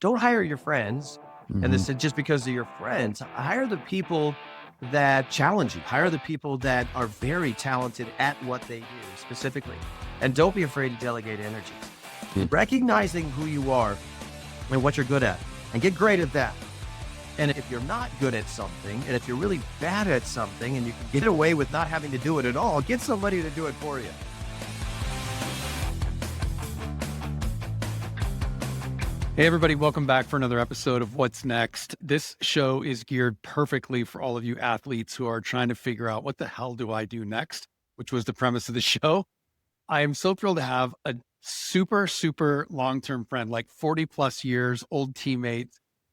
don't hire your friends. And this is just because they're your friends. Hire the people that challenge you. Hire the people that are very talented at what they do specifically. And don't be afraid to delegate energy. Recognizing who you are and what you're good at, and get great at that. And if you're not good at something, and if you're really bad at something and you can get away with not having to do it at all, get somebody to do it for you. Hey, everybody, welcome back for another episode of What's Next. This show is geared perfectly for all of you athletes who are trying to figure out what the hell do I do next, which was the premise of the show. I am so thrilled to have a super long-term friend, like 40 plus years, old teammate,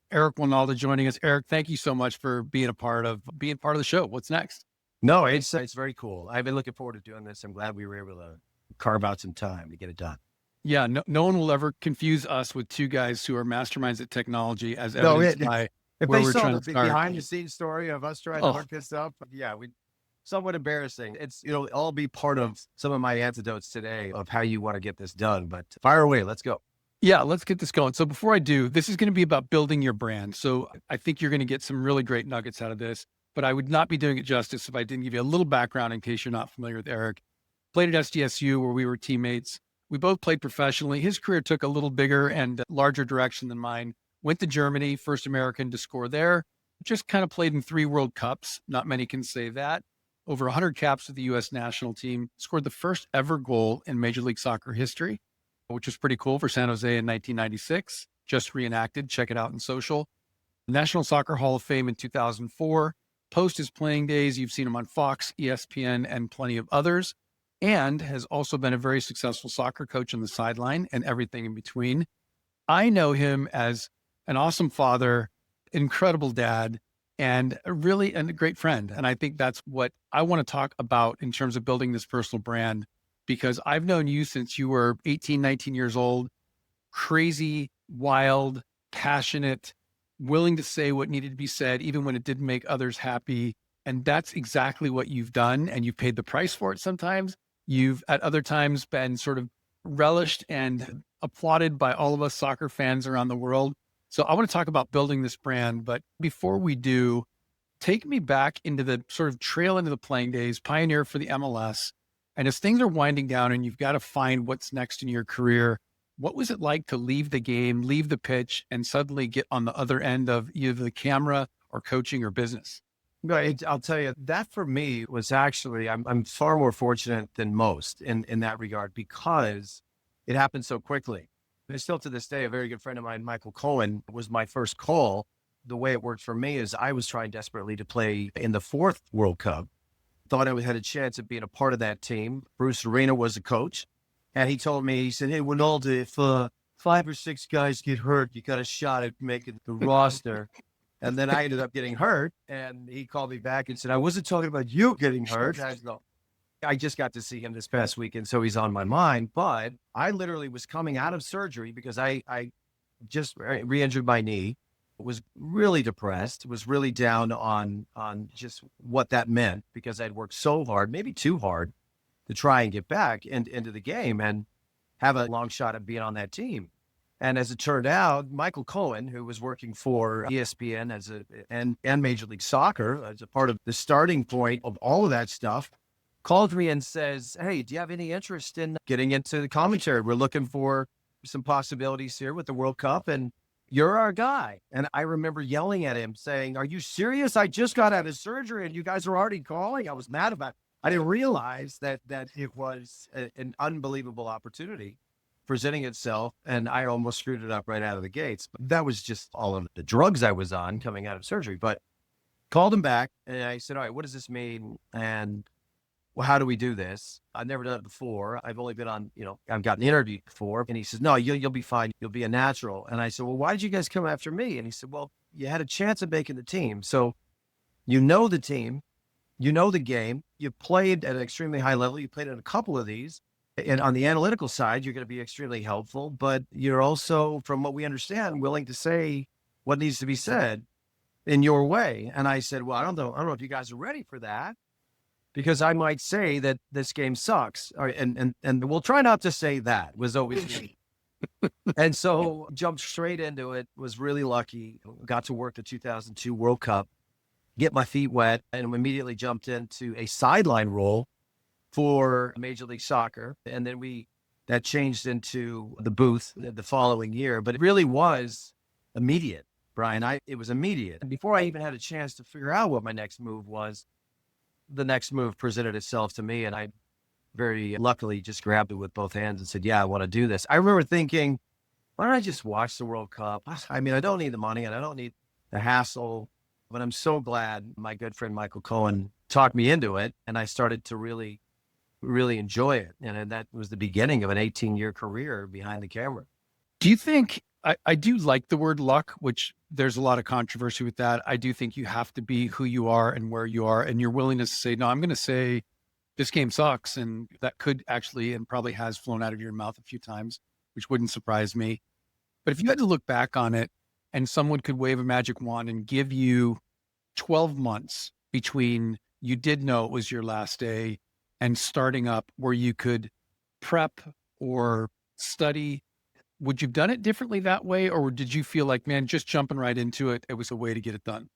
Eric Wynalda, joining us. Eric, thank you so much for being part of the show. What's next? No, it's very cool. I've been looking forward to doing this. I'm glad we were able to carve out some time to get it done. Yeah, no one will ever confuse us with two guys who are masterminds at technology, as evidenced by if where they we're saw trying the to start. behind the scenes story of us trying to hook this up, somewhat embarrassing. It's, all be part of some of my antidotes today of how you want to get this done, but fire away. Let's go. Yeah, let's get this going. So before I do, this is going to be about building your brand. So I think you're going to get some really great nuggets out of this, but I would not be doing it justice if I didn't give you a little background in case you're not familiar with Eric. Played at SDSU where we were teammates. We both played professionally. His career took a little bigger and larger direction than mine. Went to Germany, first American to score there. Just kind of played in 3 World Cups. Not many can say that. Over 100 caps with the U.S. national team. Scored the first ever goal in Major League Soccer history, which was pretty cool for San Jose in 1996. Just reenacted. Check it out in social. National Soccer Hall of Fame in 2004. Post his playing days, you've seen him on Fox, ESPN, and plenty of others. And has also been a very successful soccer coach on the sideline and everything in between. I know him as an awesome father, incredible dad, and a great friend. And I think that's what I want to talk about in terms of building this personal brand, because I've known you since you were 18, 19 years old, crazy, wild, passionate, willing to say what needed to be said, even when it didn't make others happy. And that's exactly what you've done. And you've paid the price for it sometimes. You've at other times been sort of relished and applauded by all of us soccer fans around the world. So I want to talk about building this brand. But before we do, take me back into the sort of trail into the playing days, pioneer for the MLS. And as things are winding down and you've got to find what's next in your career, what was it like to leave the game, leave the pitch, and suddenly get on the other end of either the camera or coaching or business? Right. I'll tell you, that for me was actually, I'm far more fortunate than most in that regard because it happened so quickly. And still to this day, a very good friend of mine, Michael Cohen, was my first call. The way it worked for me is I was trying desperately to play in the 4th World Cup. Thought I had a chance of being a part of that team. Bruce Arena was a coach. And he told me, he said, hey, Wynalda, if 5 or 6 guys get hurt, you got a shot at making the roster. And then I ended up getting hurt, and he called me back and said, I wasn't talking about you getting hurt. I just got to see him this past weekend, so he's on my mind. But I literally was coming out of surgery because I just re-injured my knee, was really depressed, was really down on just what that meant because I'd worked so hard, maybe too hard, to try and get back into the game and have a long shot at being on that team. And as it turned out, Michael Cohen, who was working for ESPN and Major League Soccer as a part of the starting point of all of that stuff, called me and says, hey, do you have any interest in getting into the commentary? We're looking for some possibilities here with the World Cup, and you're our guy. And I remember yelling at him saying, are you serious? I just got out of surgery and you guys are already calling. I was mad about it. I didn't realize that it was an unbelievable opportunity presenting itself, and I almost screwed it up right out of the gates. But that was just all of the drugs I was on coming out of surgery. But called him back and I said, all right, what does this mean? And well, how do we do this? I've never done it before. I've only been on, I've gotten interviewed before. And he says, no, you'll be fine. You'll be a natural. And I said, well, why did you guys come after me? And he said, well, you had a chance of making the team. So you know the team, you know the game, you played at an extremely high level. You played in a couple of these. And on the analytical side, you're going to be extremely helpful, but you're also, from what we understand, willing to say what needs to be said in your way. And I said, well, I don't know if you guys are ready for that, because I might say that this game sucks. And we'll try not to say that, was always me. And so jumped straight into it, was really lucky, got to work the 2002 World Cup, get my feet wet, and immediately jumped into a sideline role for Major League Soccer. And then that changed into the booth the following year, but it really was immediate, Bryan. It was immediate. And before I even had a chance to figure out what my next move was, the next move presented itself to me. And I very luckily just grabbed it with both hands and said, yeah, I want to do this. I remember thinking, why don't I just watch the World Cup? I mean, I don't need the money and I don't need the hassle, but I'm so glad my good friend Michael Cohen talked me into it. And I started to really enjoy it. And that was the beginning of an 18-year career behind the camera. Do you think, I do like the word luck, which there's a lot of controversy with that. I do think you have to be who you are and where you are, and your willingness to say, no, I'm going to say this game sucks. And that could actually, and probably has flown out of your mouth a few times, which wouldn't surprise me. But if you had to look back on it and someone could wave a magic wand and give you 12 months between you did know it was your last day and starting up where you could prep or study, would you have done it differently that way? Or did you feel like, man, just jumping right into it, it was a way to get it done?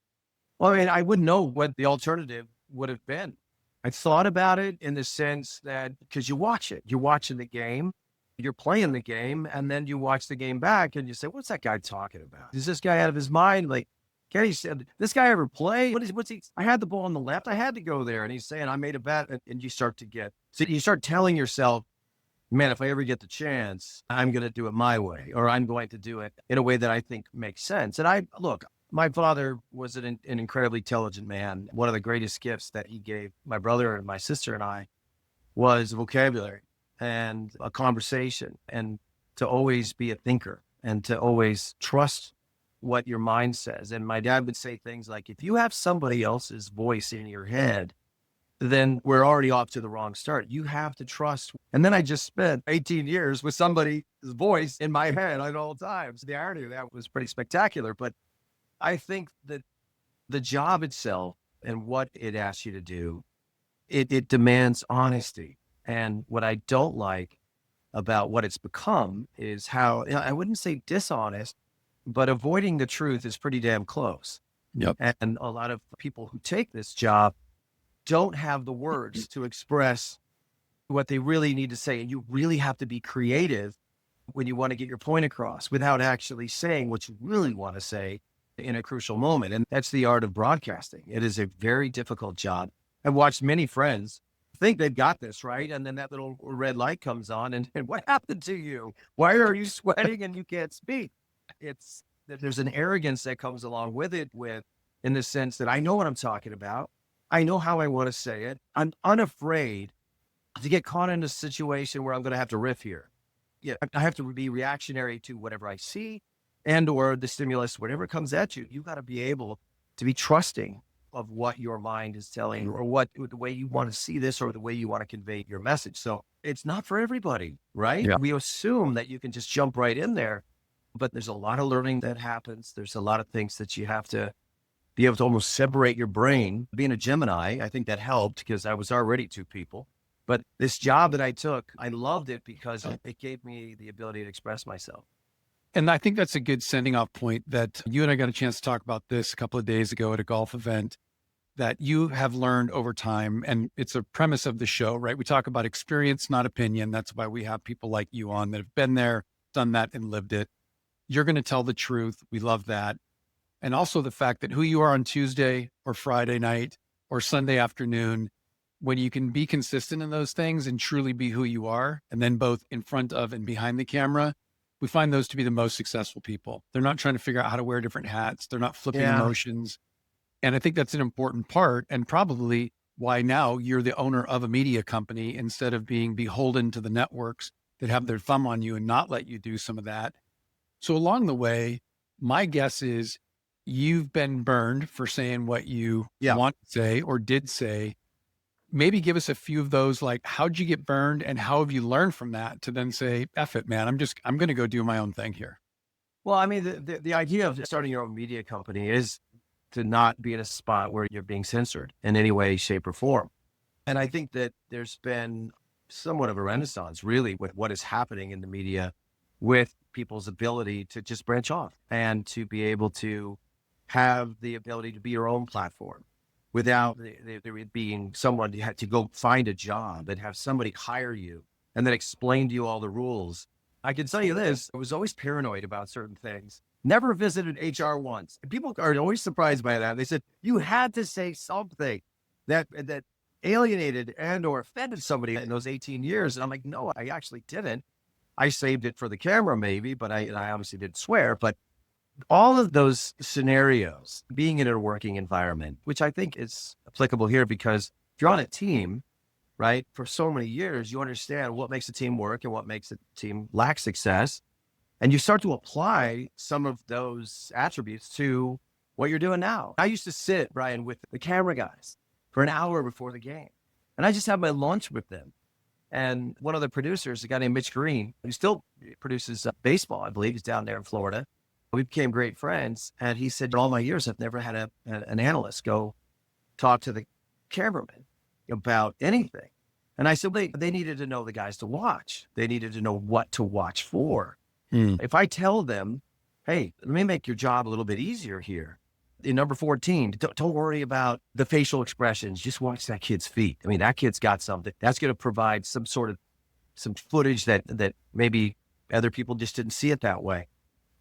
Well, I mean, I wouldn't know what the alternative would have been. I thought about it in the sense that because you watch it, you're watching the game, you're playing the game, and then you watch the game back and you say, what's that guy talking about? Is this guy out of his mind? Like, Kenny said, this guy ever play? What's he? I had the ball on the left. I had to go there. And he's saying, I made a bet. And you start telling yourself, man, if I ever get the chance, I'm going to do it my way, or I'm going to do it in a way that I think makes sense. And look, my father was an incredibly intelligent man. One of the greatest gifts that he gave my brother and my sister and I was vocabulary and a conversation, and to always be a thinker and to always trust what your mind says. And my dad would say things like, if you have somebody else's voice in your head, then we're already off to the wrong start. You have to trust. And then I just spent 18 years with somebody's voice in my head at all times. The irony of that was pretty spectacular. But I think that the job itself and what it asks you to do, it demands honesty. And what I don't like about what it's become is how, I wouldn't say dishonest, but avoiding the truth is pretty damn close. Yep. And a lot of people who take this job don't have the words to express what they really need to say. And you really have to be creative when you want to get your point across without actually saying what you really want to say in a crucial moment. And that's the art of broadcasting. It is a very difficult job. I've watched many friends think they've got this right. And then that little red light comes on and what happened to you? Why are you sweating and you can't speak? It's that there's an arrogance that comes along with it, in the sense that I know what I'm talking about. I know how I want to say it. I'm unafraid to get caught in a situation where I'm going to have to riff here. Yeah, I have to be reactionary to whatever I see and or the stimulus, whatever comes at you. You got to be able to be trusting of what your mind is telling you, or the way you want to see this, or the way you want to convey your message. So it's not for everybody, right? Yeah. We assume that you can just jump right in there, but there's a lot of learning that happens. There's a lot of things that you have to be able to almost separate your brain. Being a Gemini, I think that helped because I was already two people. But this job that I took, I loved it because it gave me the ability to express myself. And I think that's a good sending off point that you and I got a chance to talk about this a couple of days ago at a golf event that you have learned over time. And it's a premise of the show, right? We talk about experience, not opinion. That's why we have people like you on that have been there, done that, and lived it. You're going to tell the truth. We love that. And also the fact that who you are on Tuesday or Friday night or Sunday afternoon, when you can be consistent in those things and truly be who you are, and then both in front of and behind the camera, we find those to be the most successful people. They're not trying to figure out how to wear different hats. They're not flipping emotions. And I think that's an important part, and probably why now you're the owner of a media company instead of being beholden to the networks that have their thumb on you and not let you do some of that. So along the way, my guess is you've been burned for saying what you want to say or did say. Maybe give us a few of those, like, how'd you get burned and how have you learned from that to then say, F it, man, I'm going to go do my own thing here. Well, I mean, the idea of starting your own media company is to not be in a spot where you're being censored in any way, shape, or form. And I think that there's been somewhat of a renaissance, really, with what is happening in the media with people's ability to just branch off and to be able to have the ability to be your own platform without there being someone you had to go find a job and have somebody hire you and then explain to you all the rules. I can tell you this, I was always paranoid about certain things. Never visited HR once. And people are always surprised by that. They said, you had to say something that alienated and or offended somebody in those 18 years. And I'm like, no, I actually didn't. I saved it for the camera maybe, but I obviously didn't swear. But all of those scenarios, being in a working environment, which I think is applicable here because if you're on a team, right, for so many years, you understand what makes a team work and what makes a team lack success. And you start to apply some of those attributes to what you're doing now. I used to sit, Bryan, with the camera guys for an hour before the game. And I just have my lunch with them. And one of the producers, a guy named Mitch Green, who still produces baseball, I believe, he's down there in Florida. We became great friends. And he said, in all my years, I've never had an analyst go talk to the cameraman about anything. And I said, they needed to know the guys to watch. They needed to know what to watch for. If I tell them, hey, let me make your job a little bit easier here. In number 14, don't worry about the facial expressions. Just watch that kid's feet. I mean, that kid's got something. That's going to provide some footage that maybe other people just didn't see it that way.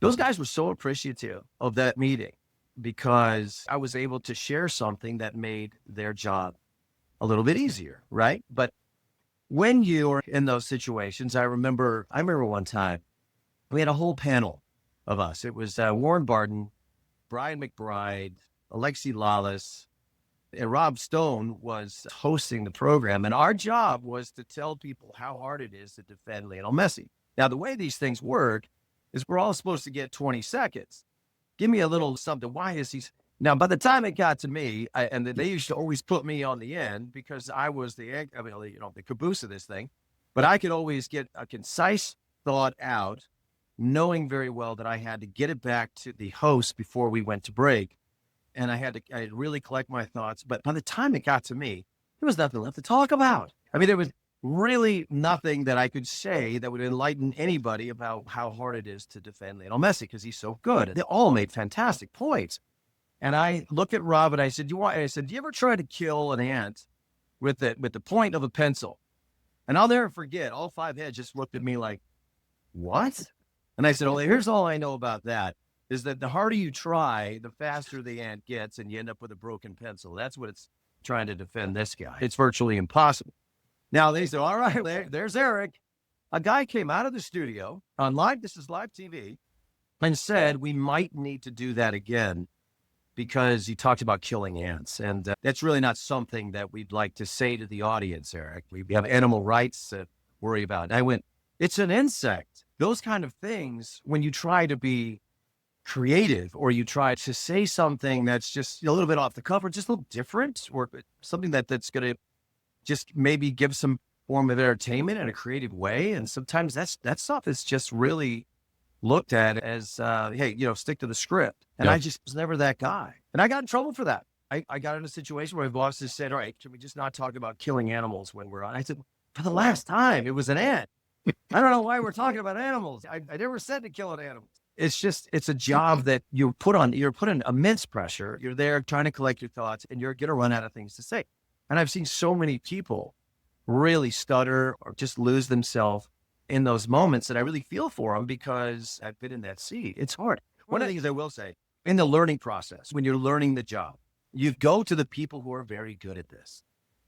Those guys were so appreciative of that meeting because I was able to share something that made their job a little bit easier, right? But when you're in those situations, I remember one time, we had a whole panel of us. It was Warren Barton, Brian McBride, Alexi Lawless, and Rob Stone was hosting the program. And our job was to tell people how hard it is to defend Lionel Messi. Now, the way these things work is we're all supposed to get 20 seconds. Give me a little something. Why is he? Now, by the time it got to me, and they used to always put me on the end because I was the caboose of this thing, but I could always get a concise thought out, knowing very well that I had to get it back to the host before we went to break. And I had to really collect my thoughts. But by the time it got to me, there was nothing left to talk about. I mean, there was really nothing that I could say that would enlighten anybody about how hard it is to defend Lionel Messi because he's so good. They all made fantastic points. And I looked at Rob and I said, do you ever try to kill an ant with the point of a pencil? And I'll never forget, all 5 heads just looked at me like, what? And I said, well, here's all I know about that, is that the harder you try, the faster the ant gets, and you end up with a broken pencil. That's what it's trying to defend this guy. It's virtually impossible. Now they said, all right, there's Eric. A guy came out of the studio on this is live TV, and said, we might need to do that again because you talked about killing ants. And that's really not something that we'd like to say to the audience, Eric. We have animal rights to worry about. And I went, it's an insect. Those kind of things, when you try to be creative or you try to say something that's just a little bit off the cuff or just a little different or something that's going to just maybe give some form of entertainment in a creative way. And sometimes that stuff is just really looked at as, hey, stick to the script. And I just was never that guy. And I got in trouble for that. I got in a situation where my boss just said, all right, can we just not talk about killing animals when we're on? I said, for the last time, it was an ant. I don't know why we're talking about animals. I never said to kill an animal. It's a job that you're put in immense pressure. You're there trying to collect your thoughts and you're going to run out of things to say. And I've seen so many people really stutter or just lose themselves in those moments that I really feel for them because I've been in that seat. It's hard. One of the things I will say in the learning process, when you're learning the job, you go to the people who are very good at this.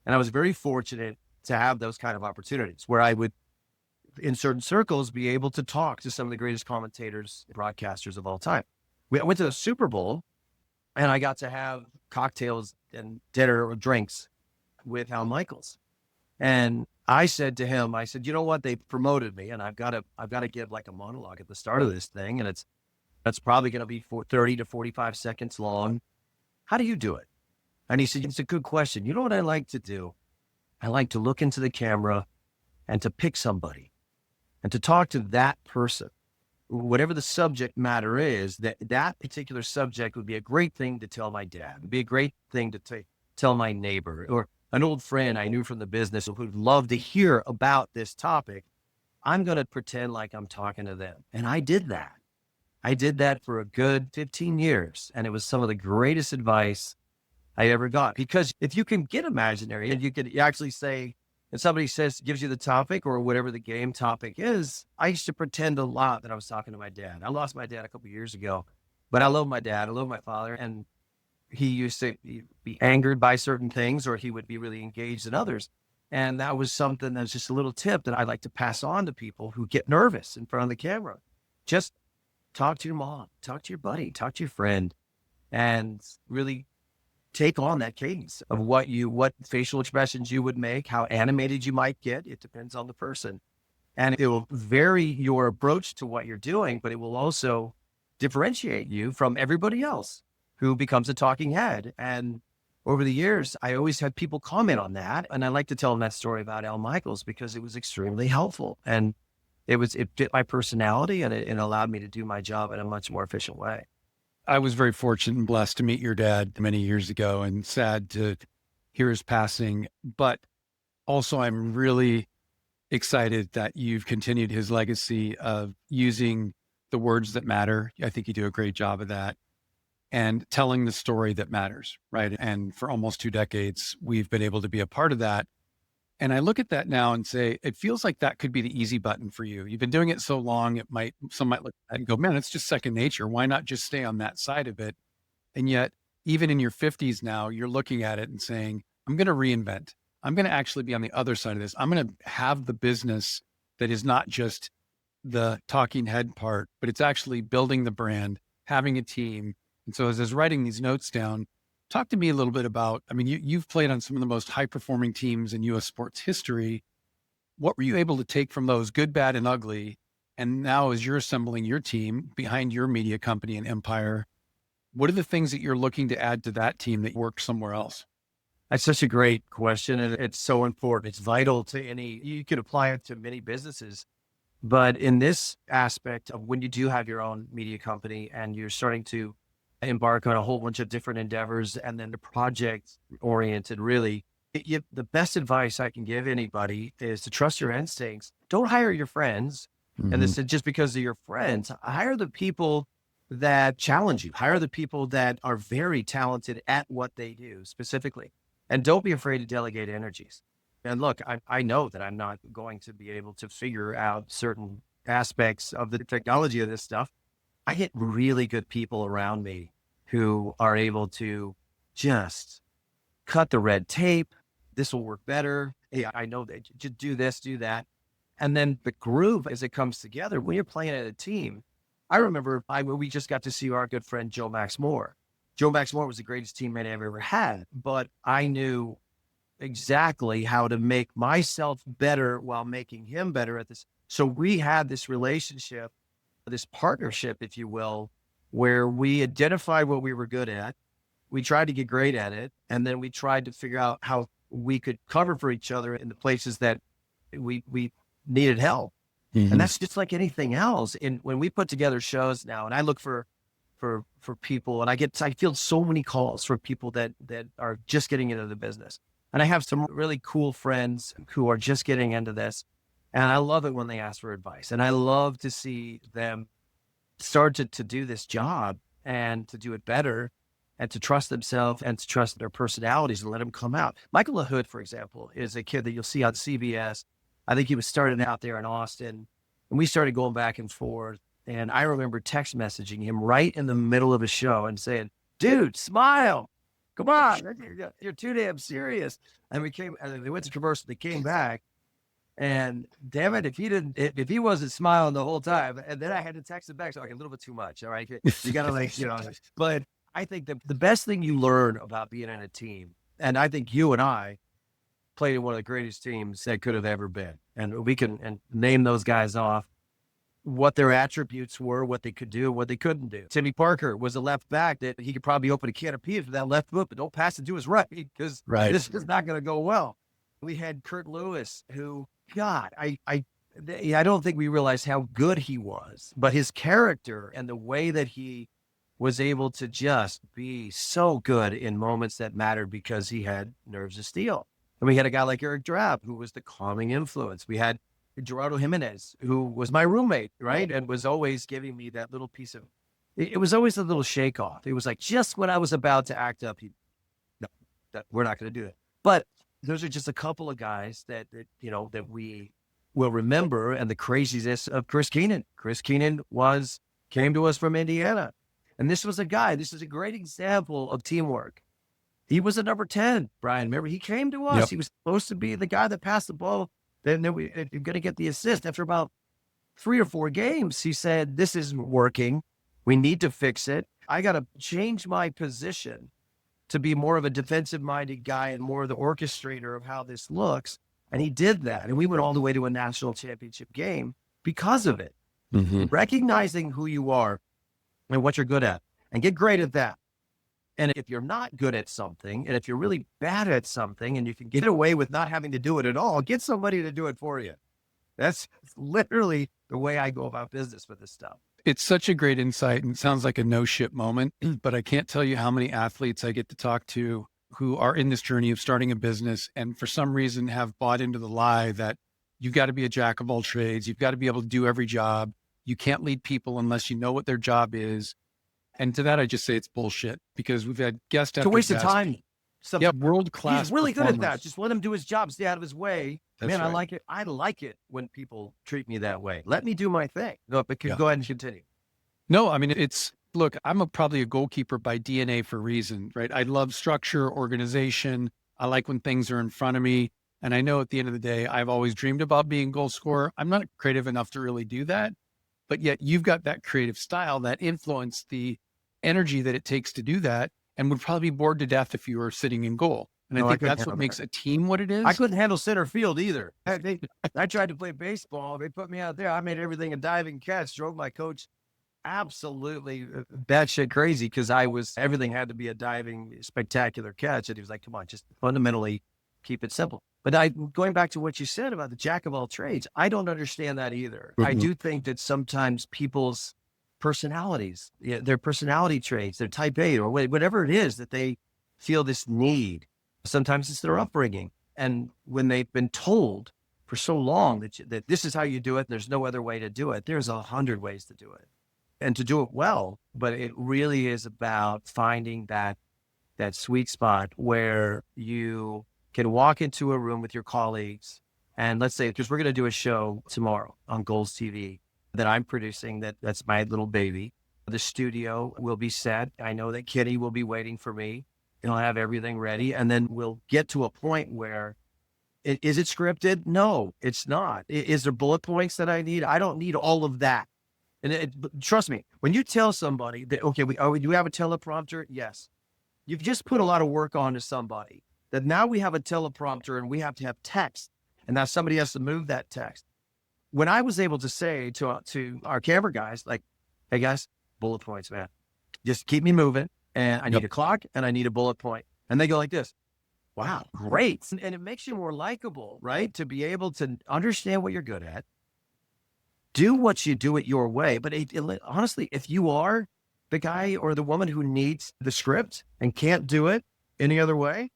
And I was very fortunate to have those kind of opportunities where I would, in certain circles, be able to talk to some of the greatest commentators, broadcasters of all time. I went to the Super Bowl and I got to have cocktails and dinner or drinks with Al Michaels. And I said to him, you know what? They promoted me and I've got to give like a monologue at the start of this thing. And that's probably going to be 30 to 45 seconds long. How do you do it? And he said, it's a good question. You know what I like to do? I like to look into the camera and to pick somebody and to talk to that person, whatever the subject matter is, that particular subject would be a great thing to tell my dad. It'd be a great thing to tell my neighbor or an old friend I knew from the business who'd love to hear about this topic. I'm going to pretend like I'm talking to them. And I did that. I did that for a good 15 years. And it was some of the greatest advice I ever got. Because if you can get imaginary and you can actually say, and somebody gives you the topic or whatever the game topic is, I used to pretend a lot that I was talking to my dad. I lost my dad a couple of years ago, but I love my dad. I love my father. And he used to be angered by certain things, or he would be really engaged in others. And that was something that's just a little tip that I like to pass on to people who get nervous in front of the camera. Just talk to your mom, talk to your buddy, talk to your friend, and really take on that cadence of what facial expressions you would make, how animated you might get. It depends on the person. And it will vary your approach to what you're doing, but it will also differentiate you from everybody else who becomes a talking head. And over the years, I always had people comment on that. And I like to tell them that story about Al Michaels because it was extremely helpful. And it fit my personality, and it allowed me to do my job in a much more efficient way. I was very fortunate and blessed to meet your dad many years ago, and sad to hear his passing. But also, I'm really excited that you've continued his legacy of using the words that matter. I think you do a great job of that, and telling the story that matters, right? And for almost 2 decades, we've been able to be a part of that. And I look at that now and say, it feels like that could be the easy button for you. You've been doing it so long, some might look at it and go, man, it's just second nature. Why not just stay on that side of it? And yet, even in your 50s now, you're looking at it and saying, I'm going to reinvent. I'm going to actually be on the other side of this. I'm going to have the business that is not just the talking head part, but it's actually building the brand, having a team. And so as I was writing these notes down, talk to me a little bit about, I mean, you've played on some of the most high performing teams in US sports history. What were you able to take from those, good, bad, and ugly? And now as you're assembling your team behind your media company and empire, what are the things that you're looking to add to that team that works somewhere else? That's such a great question. And it's so important. It's vital to you could apply it to many businesses. But in this aspect of when you do have your own media company and you're starting to embark on a whole bunch of different endeavors, and then the project oriented, really, the best advice I can give anybody is to trust your instincts. Don't hire your friends. And this is just because of your friends. Hire the people that challenge you. Hire the people that are very talented at what they do specifically. And don't be afraid to delegate energies. And look, I know that I'm not going to be able to figure out certain aspects of the technology of this stuff. I get really good people around me who are able to just cut the red tape. This will work better. Hey, I know that. Just do this, do that. And then the groove as it comes together, when you're playing at a team, I remember we just got to see our good friend, Joe Max Moore. Joe Max Moore was the greatest teammate I've ever had, but I knew exactly how to make myself better while making him better at this. So we had this relationship, this partnership, if you will, where we identified what we were good at. We tried to get great at it. And then we tried to figure out how we could cover for each other in the places that we needed help. And that's just like anything else. And when we put together shows now, and I look for people, and I feel so many calls from people that are just getting into the business. And I have some really cool friends who are just getting into this. And I love it when they ask for advice. And I love to see them start to do this job and to do it better and to trust themselves and to trust their personalities and let them come out. Michael LaHood, for example, is a kid that you'll see on CBS. I think he was starting out there in Austin, and we started going back and forth. And I remember text messaging him right in the middle of a show and saying, dude, smile. Come on, you're too damn serious. And they went to commercial, they came back, and damn it, if he wasn't smiling the whole time, and then I had to text him back, so like a little bit too much. All right. You got to but I think the best thing you learn about being in a team, and I think you and I played in one of the greatest teams that could have ever been. And we can name those guys off, what their attributes were, what they could do, what they couldn't do. Timmy Parker was a left back that he could probably open a can of peas with that left foot, but don't pass it to his right because this is not going to go well. We had Kurt Lewis, who, God, I don't think we realized how good he was, but his character and the way that he was able to just be so good in moments that mattered because he had nerves of steel. And we had a guy like Eric Drab, who was the calming influence. We had Gerardo Jimenez, who was my roommate, right? And was always giving me that little piece of, it was always a little shake off. It was like just when I was about to act up, no, we're not going to do it. But those are just a couple of guys that that we will remember. And the craziness of Chris Keenan. Chris Keenan came to us from Indiana. And this was a great example of teamwork. He was a number 10, Bryan. Remember, he came to us. Yep. He was supposed to be the guy that passed the ball. Then we're going to get the assist. After about 3 or 4 games, he said, this isn't working. We need to fix it. I got to change my position to be more of a defensive-minded guy and more of the orchestrator of how this looks. And he did that. And we went all the way to a national championship game because of it. Mm-hmm. Recognizing who you are and what you're good at, and get great at that. And if you're not good at something, and if you're really bad at something and you can get away with not having to do it at all, get somebody to do it for you. That's literally the way I go about business with this stuff. It's such a great insight, and it sounds like a no shit moment, but I can't tell you how many athletes I get to talk to who are in this journey of starting a business and for some reason have bought into the lie that you've got to be a jack of all trades. You've got to be able to do every job. You can't lead people unless you know what their job is. And to that, I just say it's bullshit, because we've had guest after It's a waste guest. of time. Yeah, world-class. He's really good at that. performers. Just let him do his job, stay out of his way. That's Man, right. I like it. I like it when people treat me that way. Let me do my thing. No, but Yeah. go ahead and continue. No, I mean, look, I'm probably a goalkeeper by DNA for a reason, right? I love structure, organization. I like when things are in front of me. And I know at the end of the day, I've always dreamed about being a goal scorer. I'm not creative enough to really do that, but yet you've got that creative style, that influence, the energy that it takes to do that, and would probably be bored to death if you were sitting in goal. And No, I I think couldn't that's what handle makes that. a team what it is. I couldn't handle center field either. I tried to play baseball. They put me out there. I made everything a diving catch, drove my coach absolutely batshit crazy because everything had to be a diving spectacular catch. And he was like, come on, just fundamentally keep it simple. But going back to what you said about the jack of all trades, I don't understand that either. I do think that sometimes people's personalities, their personality traits, their type A or whatever it is that they feel this need, sometimes it's their upbringing. And when they've been told for so long that this is how you do it, there's no other way to do it, there's 100 ways to do it and to do it well. But it really is about finding that sweet spot where you can walk into a room with your colleagues. And let's say, because we're going to do a show tomorrow on Goals TV that I'm producing, that's my little baby. The studio will be set. I know that Kitty will be waiting for me. He'll have everything ready. And then we'll get to a point where, is it scripted? No, it's not. Is there bullet points that I need? I don't need all of that. And trust me, when you tell somebody that, okay, do we have a teleprompter? Yes. You've just put a lot of work onto somebody that now we have a teleprompter and we have to have text. And now somebody has to move that text. When I was able to say to our camera guys, like, hey guys, bullet points, man, just keep me moving. And I need a clock and I need a bullet point. And they go like this. Wow, great. And it makes you more likable, right? To be able to understand what you're good at, do what you do it your way. But honestly, if you are the guy or the woman who needs the script and can't do it any other way,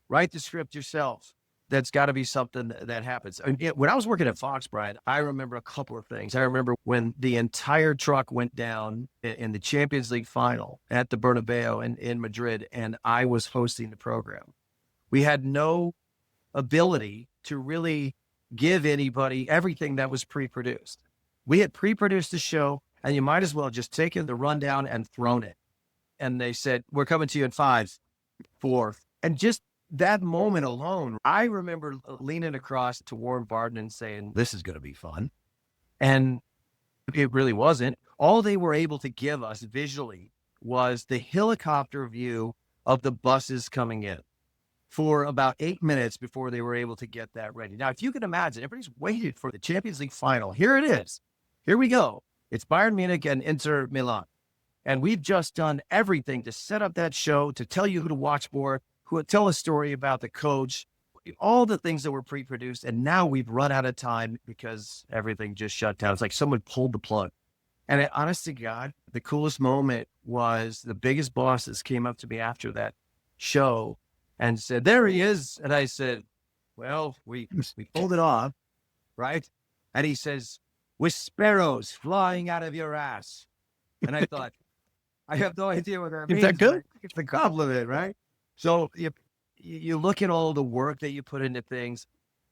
write the script yourself. That's got to be something that happens. When I was working at Fox, Bryan, I remember a couple of things. I remember when the entire truck went down in the Champions League final at the Bernabeu in Madrid, and I was hosting the program. We had no ability to really give anybody everything that was pre-produced. We had pre-produced the show, and you might as well just taken the rundown and thrown it. And they said, we're coming to you in 5, 4, and just that moment alone, I remember leaning across to Warren Barton and saying, this is going to be fun. And it really wasn't. All they were able to give us visually was the helicopter view of the buses coming in for about 8 minutes before they were able to get that ready. Now, if you can imagine, everybody's waited for the Champions League final. Here it is. Here we go. It's Bayern Munich and Inter Milan. And we've just done everything to set up that show, to tell you who to watch for, who will tell a story about the coach, all the things that were pre-produced. And now we've run out of time because everything just shut down. It's like someone pulled the plug. And honest to God, the coolest moment was the biggest bosses came up to me after that show and said, there he is. And I said, well, we pulled it off, right? And he says, with sparrows flying out of your ass. And I thought, I have no idea what that Is means, that but I good? think it's a compliment, right? So you look at all the work that you put into things,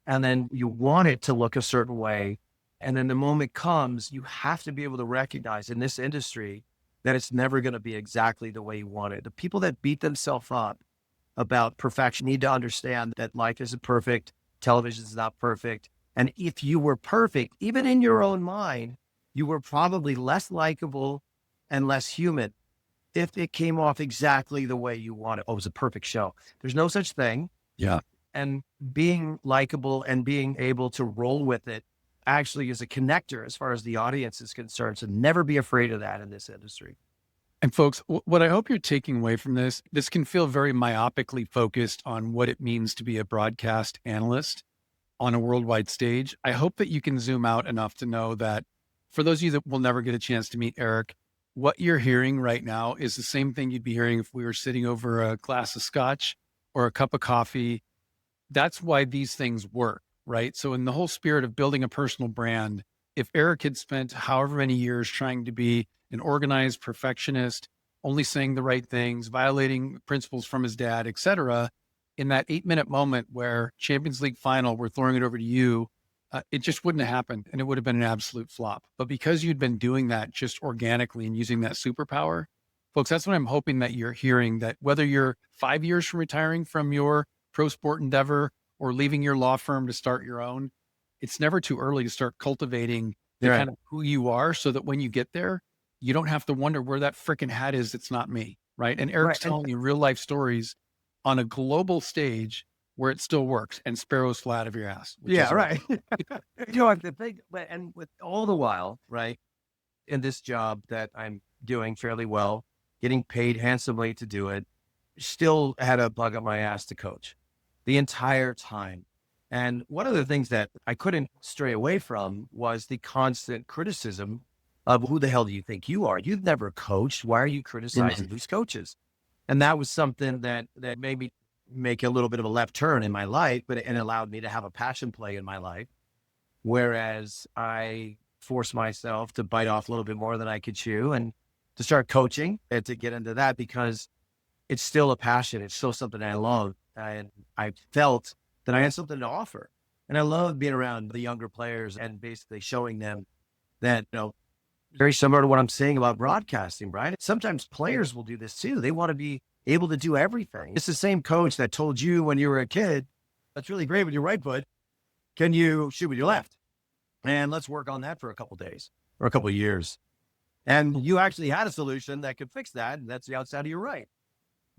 and then you want it to look a certain way. And then the moment comes, you have to be able to recognize in this industry that it's never going to be exactly the way you want it. The people that beat themselves up about perfection need to understand that life isn't perfect. Television is not perfect. And if you were perfect, even in your own mind, you were probably less likable and less human if it came off exactly the way you wanted. Oh, it was a perfect show. There's no such thing. Yeah. And being likable and being able to roll with it actually is a connector as far as the audience is concerned. So never be afraid of that in this industry. And folks, what I hope you're taking away from this can feel very myopically focused on what it means to be a broadcast analyst on a worldwide stage. I hope that you can zoom out enough to know that for those of you that will never get a chance to meet Eric, what you're hearing right now is the same thing you'd be hearing if we were sitting over a glass of scotch or a cup of coffee. That's why these things work, right? So in the whole spirit of building a personal brand, if Eric had spent however many years trying to be an organized perfectionist, only saying the right things, violating principles from his dad, et cetera, in that 8-minute moment where Champions League final, we're throwing it over to you, it just wouldn't have happened and it would have been an absolute flop. But because you'd been doing that just organically and using that superpower, folks, that's what I'm hoping that you're hearing, that whether you're 5 years from retiring from your pro sport endeavor or leaving your law firm to start your own, it's never too early to start cultivating the Right. kind of who you are so that when you get there, you don't have to wonder where that freaking hat is. That's not me. Right. And Eric's Right. telling you real life stories on a global stage where it still works and sparrows fly out of your ass. Yeah, right. The thing, and with all the while, right, in this job that I'm doing fairly well, getting paid handsomely to do it, still had a bug up my ass to coach the entire time. And one of the things that I couldn't stray away from was the constant criticism of who the hell do you think you are? You've never coached. Why are you criticizing these coaches? And that was something that made me make a little bit of a left turn in my life, but it allowed me to have a passion play in my life. Whereas I forced myself to bite off a little bit more than I could chew and to start coaching and to get into that because it's still a passion. It's still something I love. And I felt that I had something to offer. And I love being around the younger players and basically showing them that, very similar to what I'm saying about broadcasting, Bryan. Sometimes players will do this too. They want to be able to do everything. It's the same coach that told you when you were a kid, that's really great with your right foot. Can you shoot with your left? And let's work on that for a couple of days or a couple of years. And you actually had a solution that could fix that. And that's the outside of your right.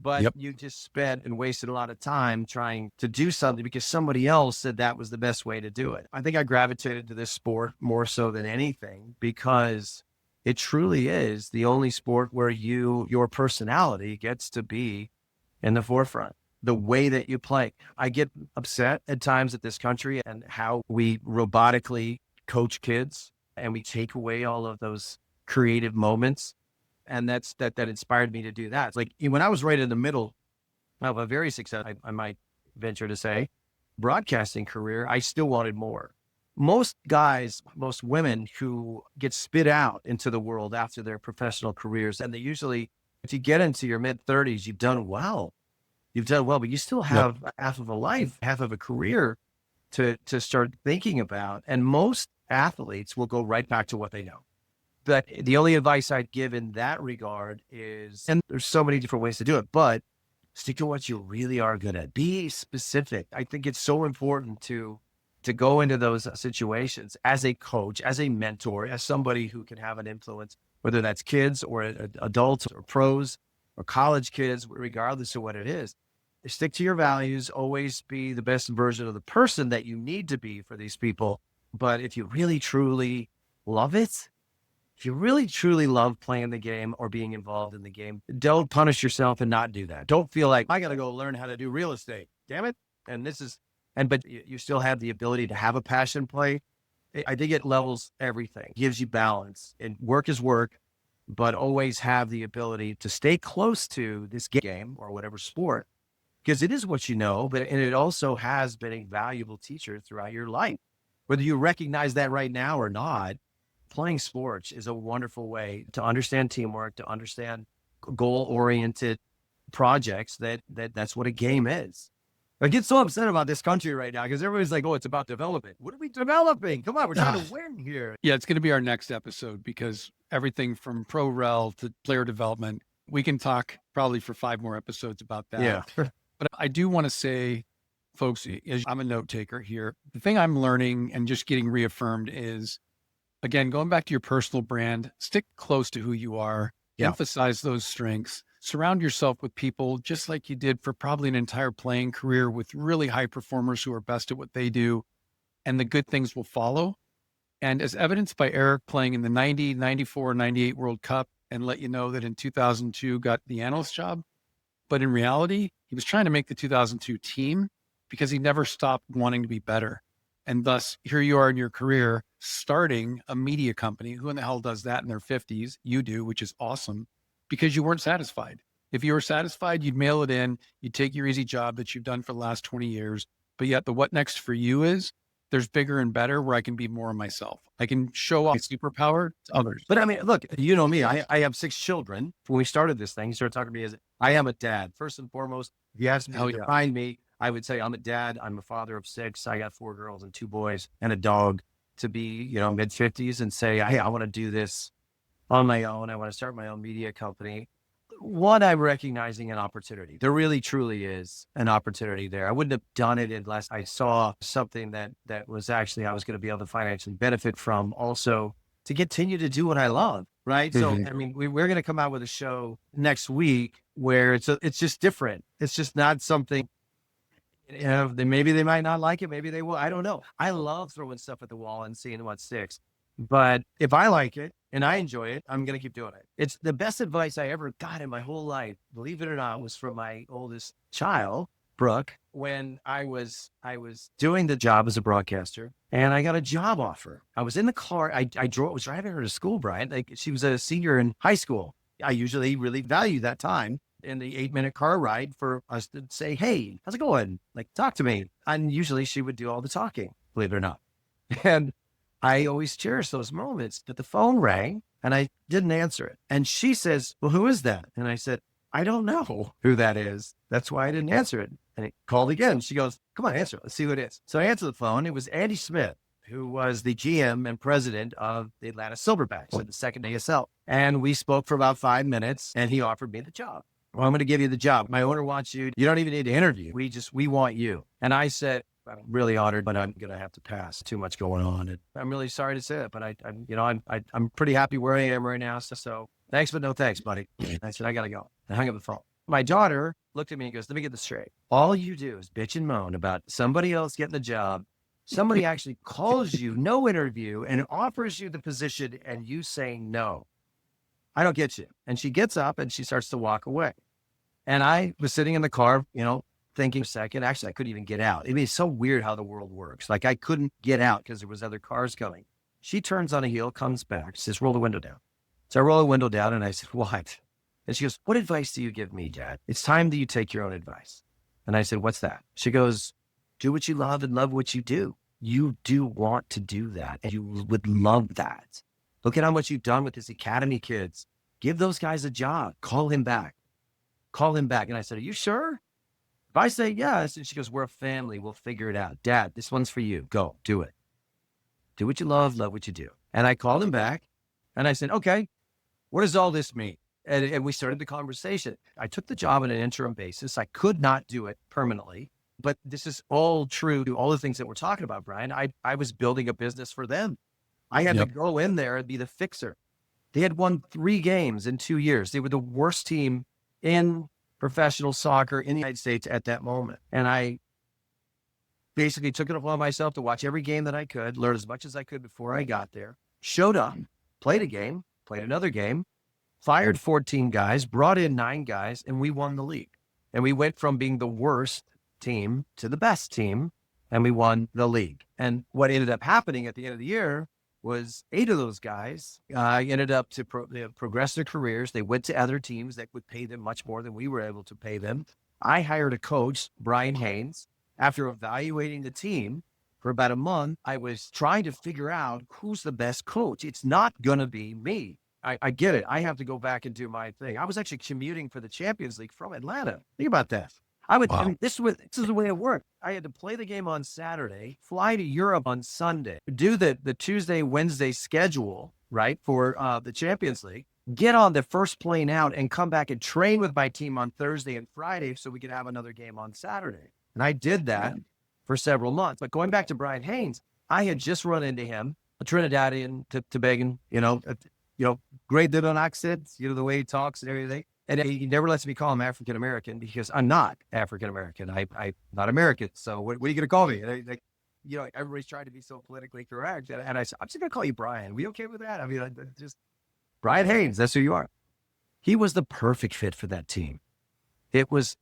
But you just spent and wasted a lot of time trying to do something because somebody else said that was the best way to do it. I think I gravitated to this sport more so than anything because it truly is the only sport where your personality gets to be in the forefront. The way that you play. I get upset at times at this country and how we robotically coach kids and we take away all of those creative moments. And that inspired me to do that. It's like when I was right in the middle of a very successful, I might venture to say, broadcasting career, I still wanted more. Most guys, most women who get spit out into the world after their professional careers, and they usually, if you get into your mid-30s, you've done well. You've done well, but you still have half of a life, half of a career to start thinking about. And most athletes will go right back to what they know. But the only advice I'd give in that regard is, and there's so many different ways to do it, but stick to what you really are good at. Be specific. I think it's so important to go into those situations as a coach, as a mentor, as somebody who can have an influence, whether that's kids or adults or pros or college kids, regardless of what it is. Stick to your values. Always be the best version of the person that you need to be for these people. But if you really, truly love it, if you really, truly love playing the game or being involved in the game, don't punish yourself and not do that. Don't feel like I got to go learn how to do real estate. Damn it. But you still have the ability to have a passion play. I think it levels everything, gives you balance, and work is work, but always have the ability to stay close to this game or whatever sport, because it is what you know, and it also has been a valuable teacher throughout your life, whether you recognize that right now or not, playing sports is a wonderful way to understand teamwork, to understand goal-oriented projects. That's what a game is. I get so upset about this country right now because everybody's like, oh, it's about development. What are we developing? Come on, we're trying to win here. Yeah, it's going to be our next episode because everything from pro rel to player development, we can talk probably for 5 more episodes about that. Yeah. But I do want to say, folks, as I'm a note taker here, the thing I'm learning and just getting reaffirmed is, again, going back to your personal brand, stick close to who you are, emphasize those strengths, surround yourself with people just like you did for probably an entire playing career with really high performers who are best at what they do, and the good things will follow. And as evidenced by Eric playing in the 90, 94, 98 World Cup and let you know that in 2002 got the analyst job. But in reality, he was trying to make the 2002 team because he never stopped wanting to be better. And thus, here you are in your career, starting a media company. Who in the hell does that in their 50s? You do, which is awesome, because you weren't satisfied. If you were satisfied, you'd mail it in, you'd take your easy job that you've done for the last 20 years. But yet the what next for you is, there's bigger and better where I can be more of myself. I can show off superpower to others. But I mean, look, you know me, I have 6 children. When we started this thing, you started talking to me as I am a dad. First and foremost, if you asked me to define me, I would say I'm a dad. I'm a father of 6. I got 4 girls and 2 boys and a dog. To be, mid 50s and say, hey, I want to do this on my own. I want to start my own media company. One, I'm recognizing an opportunity. There really, truly is an opportunity there. I wouldn't have done it unless I saw something that was actually I was going to be able to financially benefit from, also to continue to do what I love. Right. So, I mean, we're going to come out with a show next week where it's just different. It's just not something, maybe they might not like it. Maybe they will. I don't know. I love throwing stuff at the wall and seeing what sticks. But if I like it and I enjoy it, I'm going to keep doing it. It's the best advice I ever got in my whole life, believe it or not, was from my oldest child, Brooke, when I was doing the job as a broadcaster and I got a job offer. I was in the car. I was driving her to school, Bryan. Like, she was a senior in high school. I usually really value that time in the 8-minute car ride for us to say, hey, how's it going? Like, talk to me. And usually she would do all the talking, believe it or not. And I always cherish those moments. But the phone rang and I didn't answer it. And she says, well, who is that? And I said, I don't know who that is. That's why I didn't answer it. And it called again. She goes, come on, answer it. Let's see who it is. So I answered the phone. It was Andy Smith, who was the GM and president of the Atlanta Silverbacks in the second ASL. And we spoke for about 5 minutes and he offered me the job. Well, I'm going to give you the job. My owner wants you. You don't even need to interview. We want you. And I said, I'm really honored, but I'm going to have to pass. Too much going on. And I'm really sorry to say it, but I'm pretty happy where I am right now. So thanks, but no thanks, buddy. I said, I got to go. I hung up the phone. My daughter looked at me and goes, let me get this straight. All you do is bitch and moan about somebody else getting the job. Somebody actually calls you, no interview, and offers you the position and you saying no. I don't get you. And she gets up and she starts to walk away. And I was sitting in the car, thinking a second. Actually, I couldn't even get out. I mean, it's so weird how the world works. Like, I couldn't get out because there was other cars coming. She turns on a heel, comes back, says, roll the window down. So I roll the window down and I said, what? And she goes, what advice do you give me, Dad? It's time that you take your own advice. And I said, what's that? She goes, do what you love and love what you do. You do want to do that. And you would love that. Look at how much you've done with this academy kids. Give those guys a job. Call him back. Call him back. And I said, are you sure? If I say yes, and she goes, we're a family. We'll figure it out. Dad, this one's for you. Go, do it. Do what you love what you do. And I called him back and I said, okay, what does all this mean? And we started the conversation. I took the job on an interim basis. I could not do it permanently, but this is all true to all the things that we're talking about, Bryan. I was building a business for them. I had to go in there and be the fixer. They had won 3 games in 2 years. They were the worst team in professional soccer in the United States at that moment. And I basically took it upon myself to watch every game that I could, learn as much as I could before I got there, showed up, played a game, played another game, fired 14 guys, brought in 9 guys, and we won the league. And we went from being the worst team to the best team, and we won the league. And what ended up happening at the end of the year was 8 of those guys ended up to progress their careers. They went to other teams that would pay them much more than we were able to pay them. I hired a coach, Brian Haynes. After evaluating the team, for about a month, I was trying to figure out who's the best coach. It's not going to be me. I get it. I have to go back and do my thing. I was actually commuting for the Champions League from Atlanta. Think about that. I Wow. mean, this is the way it worked. I had to play the game on Saturday, fly to Europe on Sunday, do the Tuesday, Wednesday schedule, right, for the Champions League, get on the first plane out and come back and train with my team on Thursday and Friday so we could have another game on Saturday. And I did that for several months. But going back to Bryan Haynes, I had just run into him, a Trinidadian, Tobagan, great little accent, the way he talks and everything. And he never lets me call him African American because I'm not African American. I'm not American. So what are you going to call me? Everybody's trying to be so politically correct. And I said, I'm just going to call you Bryan. We okay with that? I mean, just Bryan Haynes. That's who you are. He was the perfect fit for that team. It was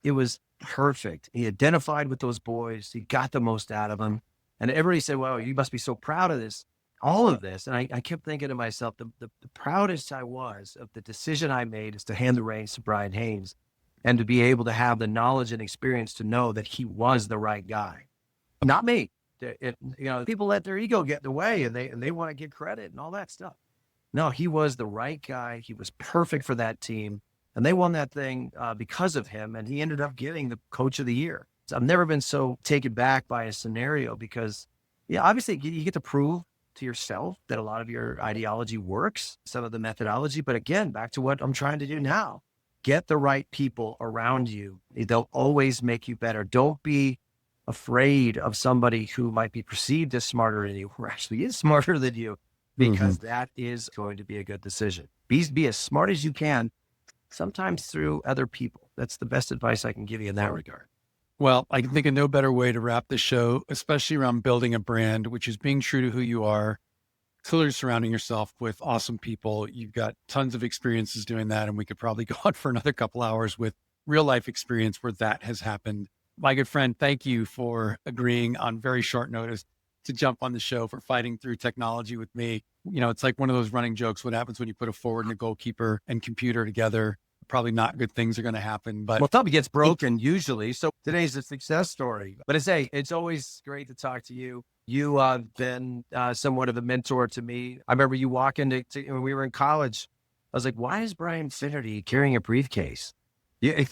perfect. He identified with those boys. He got the most out of them. And everybody said, well, you must be so proud of this. All of this. And I kept thinking to myself, the proudest I was of the decision I made is to hand the reins to Bryan Haynes and to be able to have the knowledge and experience to know that he was the right guy. Not me. People let their ego get in the way and they want to get credit and all that stuff. No, he was the right guy. He was perfect for that team. And they won that thing because of him. And he ended up getting the coach of the year. So I've never been so taken back by a scenario because, obviously you get to prove to yourself that a lot of your ideology works, some of the methodology. But again, back to what I'm trying to do now, get the right people around you. They'll always make you better. Don't be afraid of somebody who might be perceived as smarter than you, who actually is smarter than you, because that is going to be a good decision. Be as smart as you can, sometimes through other people. That's the best advice I can give you in that regard. Well, I can think of no better way to wrap the show, especially around building a brand, which is being true to who you are, clearly surrounding yourself with awesome people. You've got tons of experiences doing that, and we could probably go on for another couple hours with real life experience where that has happened. My good friend, thank you for agreeing on very short notice to jump on the show, for fighting through technology with me. It's like one of those running jokes. What happens when you put a forward and a goalkeeper and computer together? Probably not good things are going to happen, but something gets broken usually. So today's a success story, but it's always great to talk to you. You have been somewhat of a mentor to me. I remember you walking when we were in college. I was like, why is Bryan Finnerty carrying a briefcase? You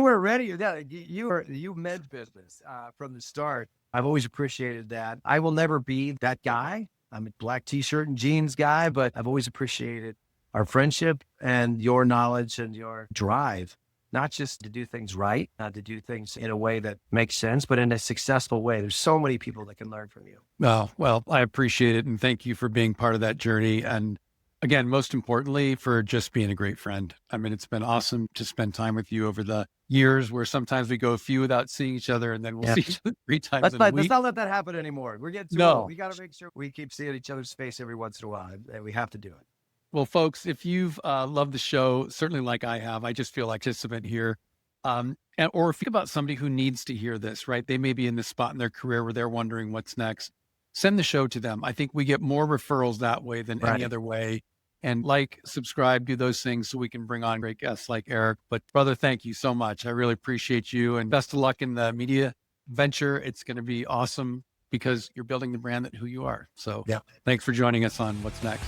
were ready. You meant business from the start. I've always appreciated that. I will never be that guy. I'm a black t-shirt and jeans guy, but I've always appreciated our friendship and your knowledge and your drive, not just to do things right, not to do things in a way that makes sense, but in a successful way. There's so many people that can learn from you. Oh, well, I appreciate it. And thank you for being part of that journey. And again, most importantly, for just being a great friend. I mean, it's been awesome to spend time with you over the years where sometimes we go a few without seeing each other and then we'll see each other 3 times in a week. Let's not let that happen anymore. We're getting too old. We got to make sure we keep seeing each other's face every once in a while, and we have to do it. Well, folks, if you've loved the show, certainly like I have, I just feel like a participant here. Or think about somebody who needs to hear this, right? They may be in this spot in their career where they're wondering what's next. Send the show to them. I think we get more referrals that way than any other way. And subscribe, do those things so we can bring on great guests like Eric. But brother, thank you so much. I really appreciate you, and best of luck in the media venture. It's going to be awesome because you're building the brand that who you are. So thanks for joining us on What's Next.